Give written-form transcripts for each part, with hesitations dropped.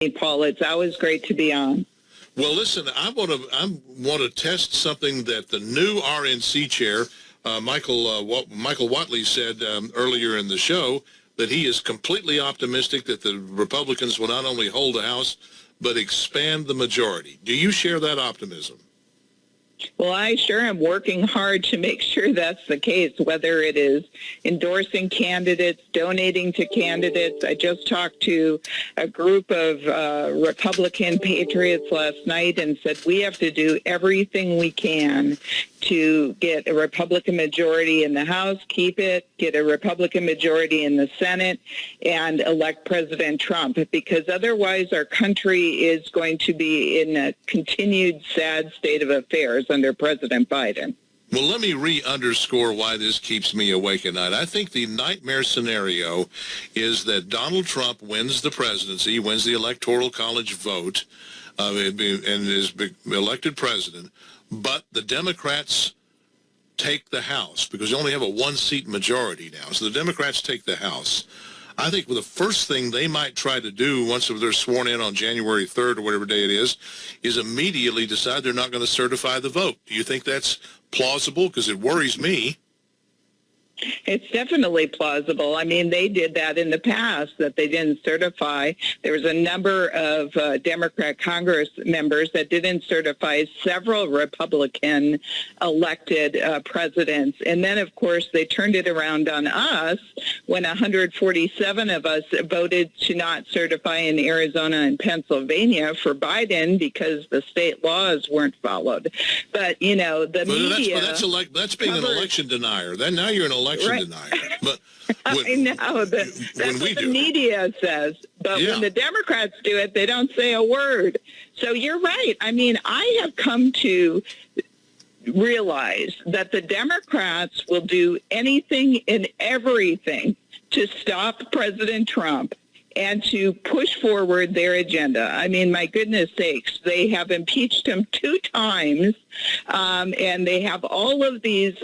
Paul. It's always great to be on. Well, listen, I want to test something that the new RNC chair, Michael Whatley, said earlier in the show, that he is completely optimistic that the Republicans will not only hold the House, but expand the majority. Do you share that optimism? Well, I sure am working hard to make sure that's the case, whether it is endorsing candidates, donating to candidates. I just talked to a group of Republican patriots last night and said we have to do everything we can to get a Republican majority in the House, keep it, get a Republican majority in the Senate, and elect President Trump, because otherwise our country is going to be in a continued sad state of affairs under President Biden. Well, let me re-underscore why this keeps me awake at night. I think the nightmare scenario is that Donald Trump wins the presidency, wins the Electoral College vote, and is elected president, but the Democrats take the House, because you only have a one-seat majority now. So the Democrats take the House. I think the first thing they might try to do once they're sworn in on January 3rd or whatever day it is immediately decide they're not going to certify the vote. Do you think that's plausible? Because it worries me. It's definitely plausible. I mean, they did that in the past, that they didn't certify. There was a number of Democrat Congress members that didn't certify several Republican elected presidents. And then, of course, they turned it around on us when 147 of us voted to not certify in Arizona and Pennsylvania for Biden because the state laws weren't followed. But, you know, the media... That's being an election denier. Then now you're an election denier. But I know. That's what the media says. But when the Democrats do it, they don't say a word. So you're right. I mean, I have come to realize that the Democrats will do anything and everything to stop President Trump and to push forward their agenda. I mean, my goodness sakes, they have impeached him 2 times, and they have all of these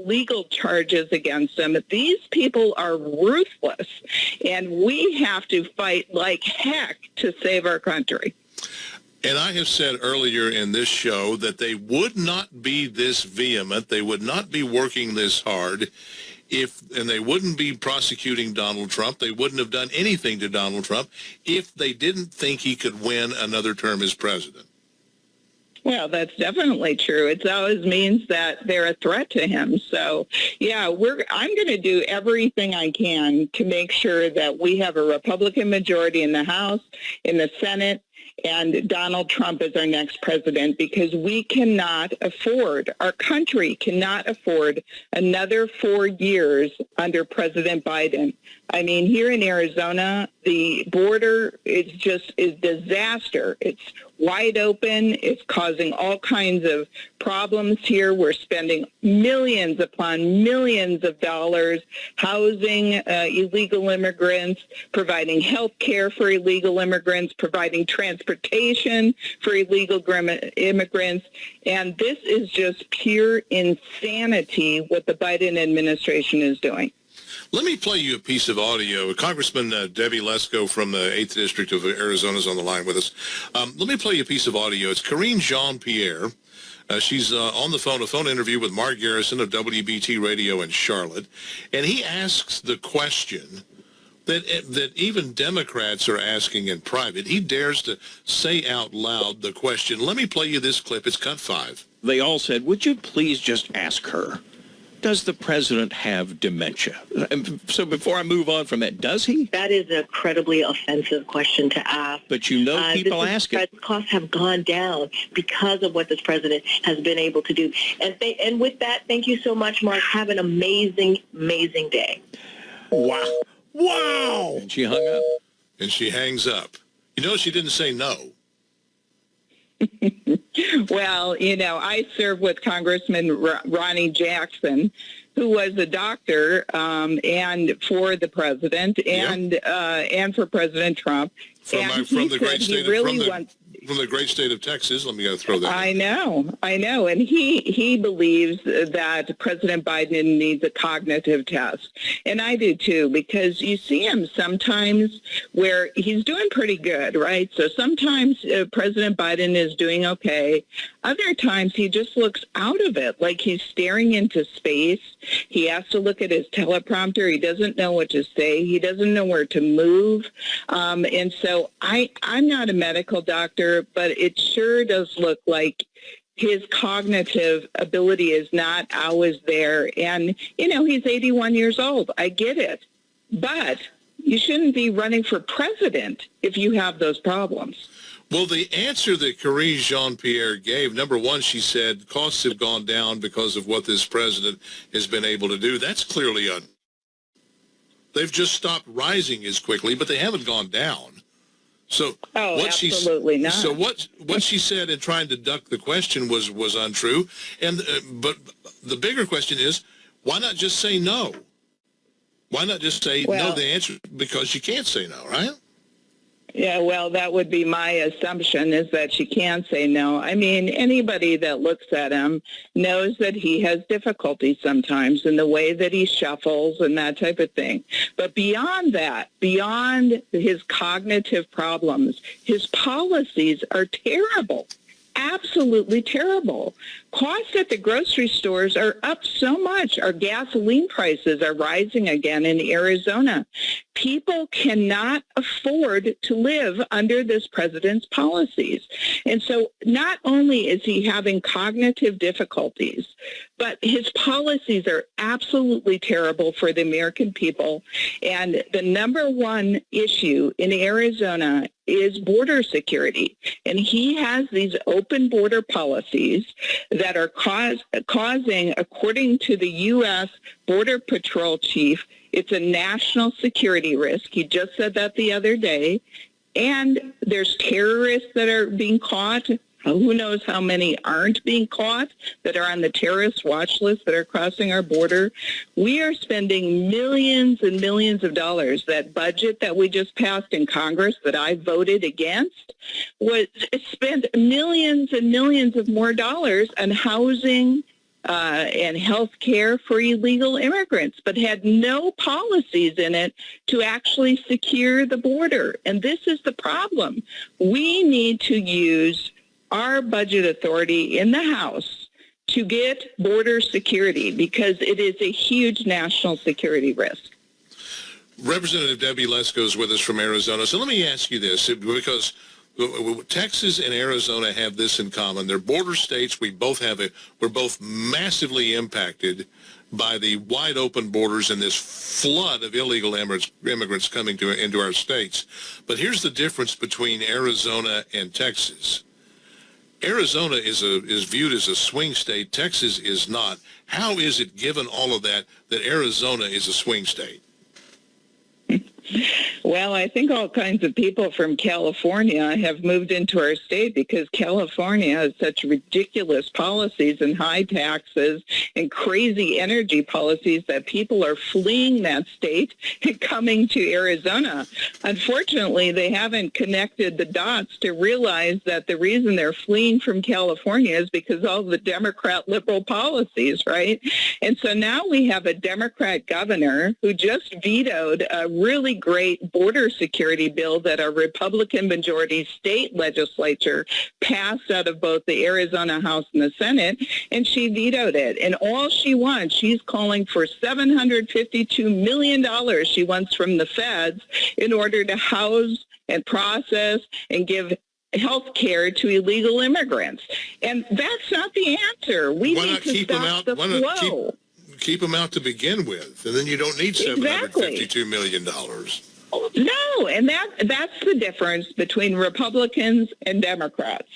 legal charges against him. These people are ruthless, and we have to fight like heck to save our country. And I have said earlier in this show that they would not be this vehement, they would not be working this hard, and they wouldn't be prosecuting Donald Trump, they wouldn't have done anything to Donald Trump if they didn't think he could win another term as president. Well, that's definitely true. It always means that they're a threat to him. So, yeah, I'm going to do everything I can to make sure that we have a Republican majority in the House, in the Senate, and Donald Trump is our next president, because we cannot afford, our country cannot afford another 4 years under President Biden. I mean, here in Arizona, the border is disaster. It's wide open. It's causing all kinds of problems here. We're spending millions upon millions of dollars housing illegal immigrants, providing health care for illegal immigrants, providing transportation for illegal immigrants. And this is just pure insanity what the Biden administration is doing. Let me play you a piece of audio. Congressman Debbie Lesko from the 8th District of Arizona is on the line with us. Let me play you a piece of audio. It's Karine Jean-Pierre. She's on the phone, a phone interview with Mark Garrison of WBT Radio in Charlotte. And he asks the question that even Democrats are asking in private. He dares to say out loud the question. Let me play you this clip. It's cut 5. They all said, would you please just ask her, does the president have dementia? So before I move on from that, does he? That is an incredibly offensive question to ask. But you know people ask it. Costs have gone down because of what this president has been able to do. And with that, thank you so much, Mark. Have an amazing, amazing day. Wow. Wow. And she hung up. And she hangs up. You know, she didn't say no. Well, you know, I served with Congressman Ronnie Jackson, who was a doctor and for the president and for President Trump. From the great state of Texas. Let me go throw that. I know. And he believes that President Biden needs a cognitive test. And I do too, because you see him sometimes where he's doing pretty good, right? So sometimes President Biden is doing okay. Other times he just looks out of it, like he's staring into space. He has to look at his teleprompter. He doesn't know what to say. He doesn't know where to move. And so I'm not a medical doctor, but it sure does look like his cognitive ability is not always there. And, he's 81 years old. I get it. But you shouldn't be running for president if you have those problems. Well, the answer that Karine Jean-Pierre gave, number one, she said costs have gone down because of what this president has been able to do. That's clearly they've just stopped rising as quickly, but they haven't gone down. So absolutely not. So what she said in trying to duck the question was untrue. And but the bigger question is, why not just say no? Why not just say no? The answer, because you can't say no, right? Yeah, well, that would be my assumption, is that she can say no. I mean, anybody that looks at him knows that he has difficulty sometimes in the way that he shuffles and that type of thing. But beyond that, beyond his cognitive problems, his policies are terrible. Absolutely terrible. Costs at the grocery stores are up so much. Our gasoline prices are rising again in Arizona. People cannot afford to live under this president's policies. And so not only is he having cognitive difficulties, but his policies are absolutely terrible for the American people. And the number one issue in Arizona is border security. And he has these open border policies that are causing, according to the U.S. Border Patrol chief, it's a national security risk. He just said that the other day. And there's terrorists that are being caught. Who knows how many aren't being caught that are on the terrorist watch list that are crossing our border. We are spending millions and millions of dollars. That budget that we just passed in Congress that I voted against spent millions and millions of more dollars on housing and health care for illegal immigrants, but had no policies in it to actually secure the border. And this is the problem. We need to use our budget authority in the House to get border security, because it is a huge national security risk. Representative Debbie Lesko is with us from Arizona. So let me ask you this, because Texas and Arizona have this in common. They're border states. We're both massively impacted by the wide open borders and this flood of illegal immigrants coming into our states. But here's the difference between Arizona and Texas. Arizona is viewed as a swing state. Texas is not. How is it, given all of that Arizona is a swing state? Well, I think all kinds of people from California have moved into our state because California has such ridiculous policies and high taxes and crazy energy policies that people are fleeing that state and coming to Arizona. Unfortunately, they haven't connected the dots to realize that the reason they're fleeing from California is because all the Democrat liberal policies, right? And so now we have a Democrat governor who just vetoed a really great border security bill that a Republican majority state legislature passed out of both the Arizona House and the Senate, and she vetoed it. And all she wants, she's calling for $752 million she wants from the feds in order to house and process and give health care to illegal immigrants. And that's not the answer. We need to stop the flow. Keep them out to begin with, and then you don't need $752 million. No, and that's the difference between Republicans and Democrats.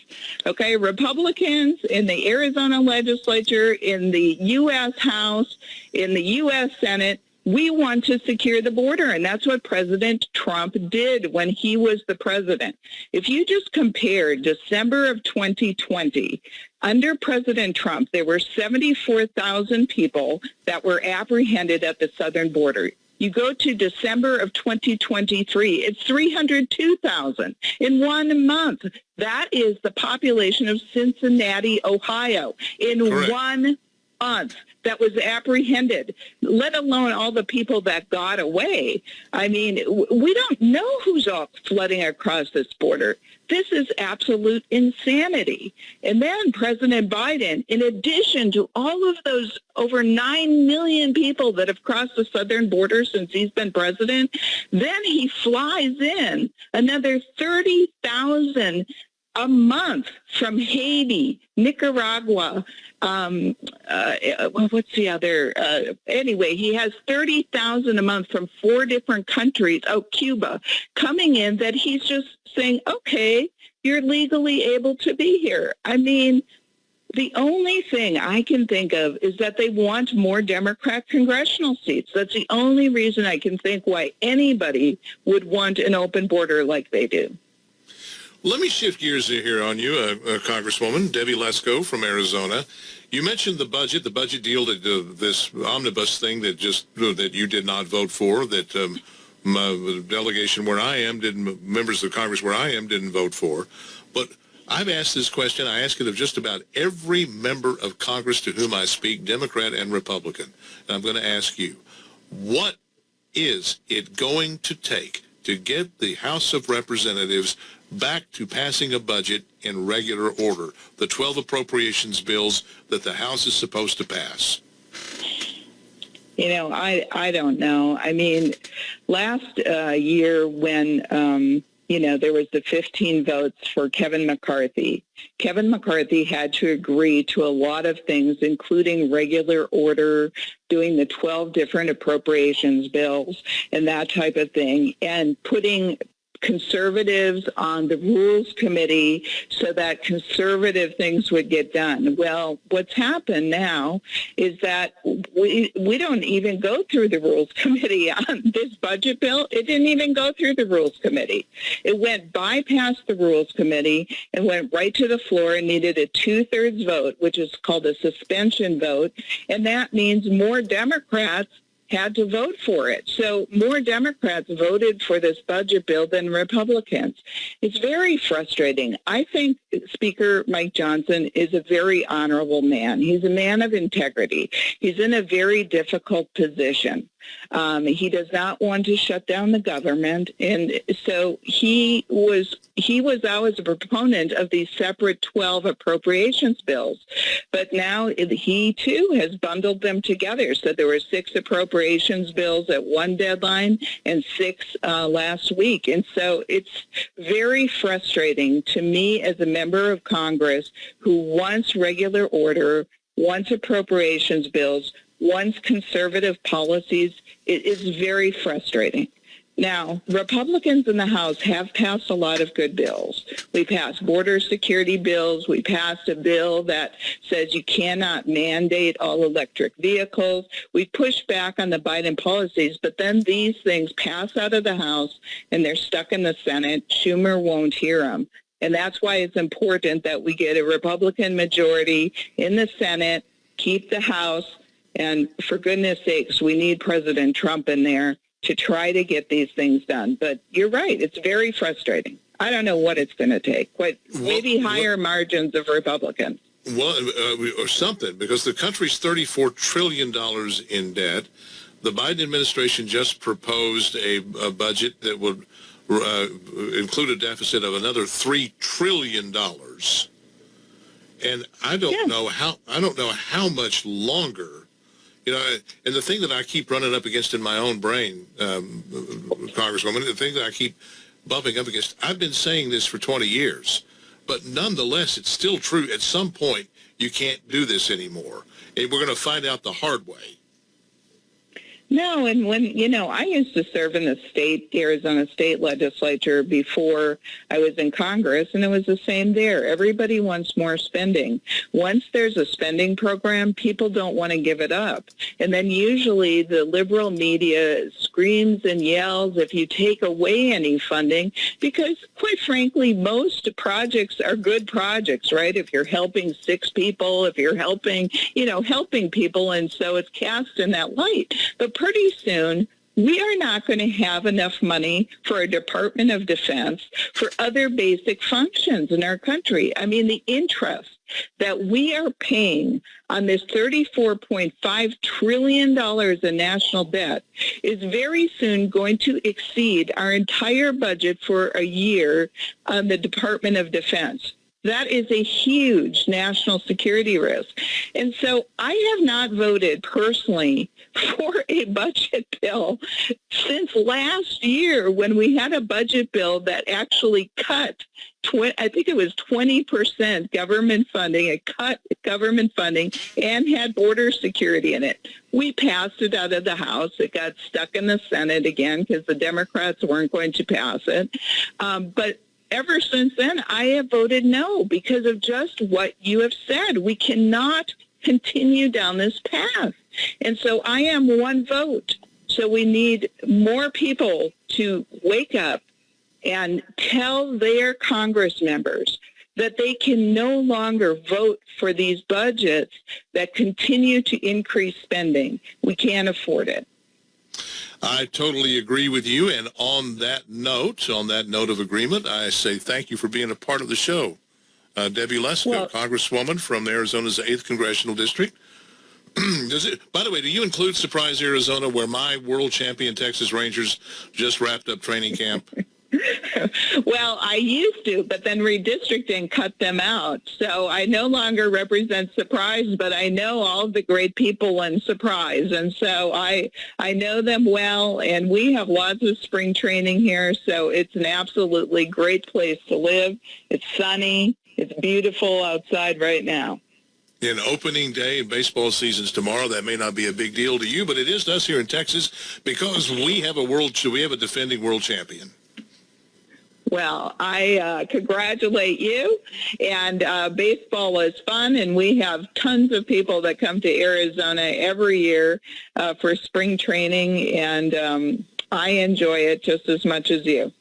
Okay, Republicans in the Arizona legislature, in the U.S. House, in the U.S. Senate, We want to secure the border, and that's what President Trump did when he was the president. If you just compare December of 2020, under President Trump, there were 74,000 people that were apprehended at the southern border. You go to December of 2023, it's 302,000 in 1 month. That is the population of Cincinnati, Ohio, in Correct. 1 month that was apprehended, let alone all the people that got away. I mean, we don't know who's all flooding across this border. This is absolute insanity. And then President Biden, in addition to all of those over 9 million people that have crossed the southern border since he's been president, then he flies in another 30,000 a month from Haiti, Nicaragua, what's the other? Anyway, he has 30,000 a month from 4 different countries, Cuba, coming in that he's just saying, okay, you're legally able to be here. I mean, the only thing I can think of is that they want more Democrat congressional seats. That's the only reason I can think why anybody would want an open border like they do. Let me shift gears here on you, Congresswoman Debbie Lesko from Arizona. You mentioned the budget deal, that this omnibus thing that you did not vote for, that the delegation where I am members of Congress where I am didn't vote for. But I've asked this question. I ask it of just about every member of Congress to whom I speak, Democrat and Republican. And I'm going to ask you, what is it going to take to get the House of Representatives back to passing a budget in regular order, the 12 appropriations bills that the House is supposed to pass? You know, I don't know. I mean, last year when, there was the 15 votes for Kevin McCarthy had to agree to a lot of things, including regular order, doing the 12 different appropriations bills and that type of thing, and putting conservatives on the Rules Committee so that conservative things would get done. Well, what's happened now is that we don't even go through the Rules Committee on this budget bill. It didn't even go through the Rules Committee. It bypast the Rules Committee and went right to the floor and needed a 2/3 vote, which is called a suspension vote. And that means more Democrats had to vote for it. So more Democrats voted for this budget bill than Republicans. It's very frustrating. I think Speaker Mike Johnson is a very honorable man. He's a man of integrity. He's in a very difficult position. He does not want to shut down the government, and so he was always a proponent of these separate 12 appropriations bills. But now he too has bundled them together. So there were 6 appropriations bills at one deadline and 6 last week. And so it's very frustrating to me as a member of Congress who wants regular order, wants appropriations bills, wants conservative policies. It is very frustrating. Now, Republicans in the House have passed a lot of good bills. We passed border security bills. We passed a bill that says you cannot mandate all electric vehicles. We pushed back on the Biden policies, but then these things pass out of the House and they're stuck in the Senate. Schumer won't hear them. And that's why it's important that we get a Republican majority in the Senate, keep the House, and for goodness sakes, we need President Trump in there to try to get these things done. But you're right. It's very frustrating. I don't know what it's going to take, but maybe higher margins of Republicans. Well, or something, because the country's $34 trillion in debt. The Biden administration just proposed a budget that would include a deficit of another $3 trillion. And I don't know how much longer. You know, and the thing that I keep running up against in my own brain, Congresswoman, the thing that I keep bumping up against, I've been saying this for 20 years, but nonetheless, it's still true. At some point, you can't do this anymore. And we're going to find out the hard way. No, and when, I used to serve in the Arizona state legislature before I was in Congress, and it was the same there. Everybody wants more spending. Once there's a spending program, people don't want to give it up. And then usually the liberal media screams and yells if you take away any funding, because quite frankly, most projects are good projects, right? If you're helping 6 people, if you're helping people, and so it's cast in that light. But pretty soon, we are not going to have enough money for a Department of Defense, for other basic functions in our country. I mean, the interest that we are paying on this $34.5 trillion in national debt is very soon going to exceed our entire budget for a year on the Department of Defense. That is a huge national security risk. And so I have not voted personally for a budget bill since last year, when we had a budget bill that actually cut, I think it was 20% government funding. It cut government funding and had border security in it. We passed it out of the House. It got stuck in the Senate again because the Democrats weren't going to pass it. But ever since then, I have voted no because of just what you have said. We cannot continue down this path. And so I am one vote. So we need more people to wake up and tell their Congress members that they can no longer vote for these budgets that continue to increase spending. We can't afford it. I totally agree with you. And on that note of agreement, I say thank you for being a part of the show. Debbie Lesko, Congresswoman from Arizona's 8th Congressional District. By the way, do you include Surprise, Arizona, where my world champion Texas Rangers just wrapped up training camp? Well, I used to, but then redistricting cut them out. So I no longer represent Surprise, but I know all the great people in Surprise. And so I know them well, and we have lots of spring training here. So it's an absolutely great place to live. It's sunny. It's beautiful outside right now. In opening day and baseball season's tomorrow, that may not be a big deal to you, but it is to us here in Texas because we have a defending world champion. Well, I congratulate you, and baseball is fun, and we have tons of people that come to Arizona every year for spring training, and I enjoy it just as much as you.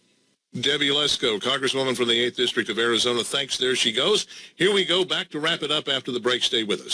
Debbie Lesko, Congresswoman from the 8th District of Arizona. Thanks. There she goes. Here we go. Back to wrap it up after the break. Stay with us.